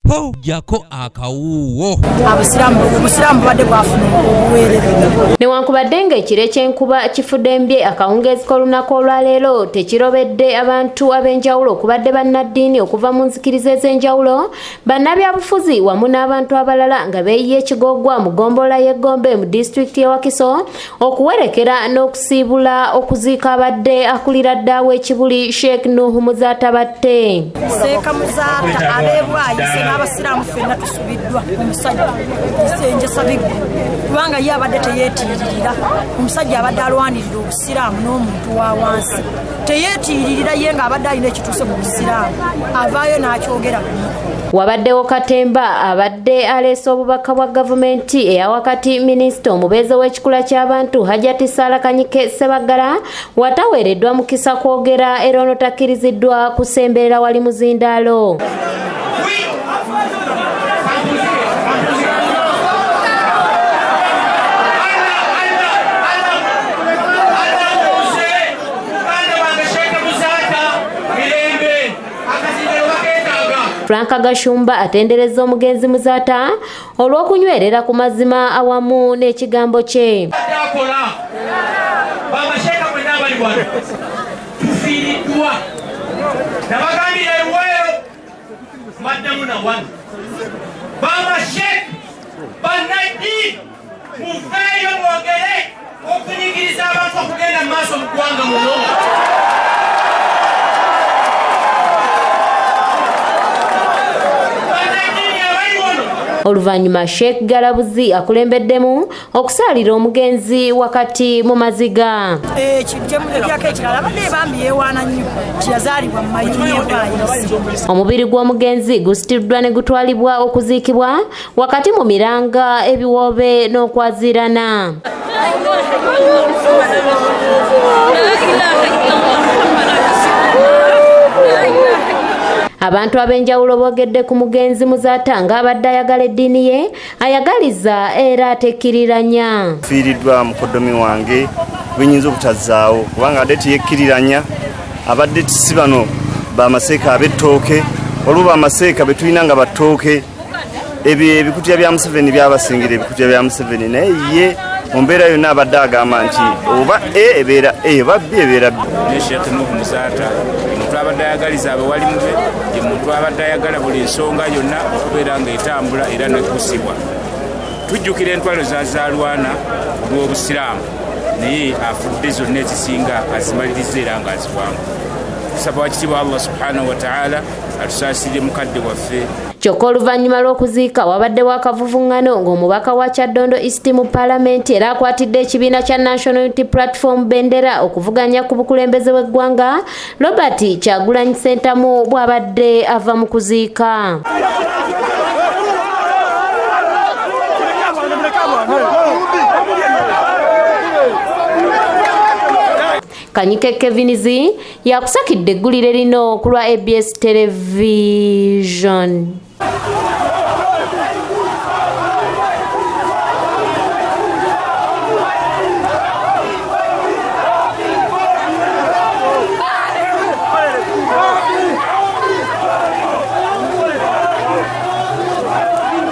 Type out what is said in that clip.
po jako akawuwo. Abusiramu badde bwafuna obuweereza. Newankubadde ng'ekiro ekyenkuba kifudde mbye akawungeezi k'olunaku olwaleero tekirobedde abantu ab'enjawulo okubadde bannaddiini okuva mu nzikiriza ez'enjawulo, bannabyabufuzi wamu n'abantu abalala nga beeyiye ekigogwa mu ggombolola y'Egombe mu disitulikiti y'e Wakiso okuwerekera n'okusiibula okuziika abadde akulira dda w'ekibuli Sheikh Nuhu Muzaata batte. Sheikh Muzaata abeebwayise n'abasiraamu ffenna tusubiddwa omusajja isenje sabigwa kubanga ye abadde teyeetiiririra. Omusajja abadde alwanirira obusiraamu n'omuntu wa wansi teyeetiiririra ye ng'abadde alina ekituuse ku busiraamu avaayo n'akyogera ku Wabaddewo Katemba abadde aleese obubaka bwa gavumenti eya wakati minisita omubeezi w'ekikula ky'abantu Hajjati Sarah Kanyike Sebagala wataweereddwa mukisa kwogera era ono takkiriziddwa kusemberera wali muzindaalo. Franka Gashumba atendereza omugenzi Muzaata olw'okunywerera ku mazima awamu n'ekigambo kye. Oluvannyuma Sheikh Galabuzi akulembeddemu okusaalira omugenzi wakati mu maziga. Omubiri gw'omugenzi gusitiddwa ne gutwalibwa okuziikibwa wakati mu miranga, ebiwoobe n'okwaziirana. Abantu ab'enjawulo boogedde ku mugenzi Muzaata ng'abadde ayagala eddiini ye, ayagaliza era atekkiriranya. Fiiriddwa mukoddomi wange gwenyinza obutazzaawo kubanga abadde teyekkiriranya, abadde si bano bamaseeka ab'ettooke, olwo bamaseeka be tulina nga battooke, ebyo ebikutiya bya Museveni byabasingira ebikutiya bya Museveni, naye ye mu mbeera yonna abadde agamba nti oba ebeera oba B ebeera B. Sheikh Nuhu Muzaata omuntu abadde ayagaliza abawalimu be, ye muntu abadde ayagala buli nsonga yonna okubeera ng'etambula era n'ekkusibwa. Tujjukira entwalo zazaalwana olw'obusiraamu naye afudde zonna ezisinga azimaliriza era ng'aziwanga. Tusaba wakitibwa Allah subhanahu wa ta'ala atusaasire mukadde waffe. Kyokka oluvannyuma lw'okuziika wabaddewo akavuvuŋŋano ng'omubaka wa Kyaddondo East mu Paalamenti era akwatidde ekibiina kya National Unity Platform bendera okuvuganya ku bukulembeze bw'eggwanga, Robert Kyagulanyi Ssentamu bw'abadde ava mu kuziika. Kanyike Kevinizi yakusakidde eggulire lino ku lwa ABS Television.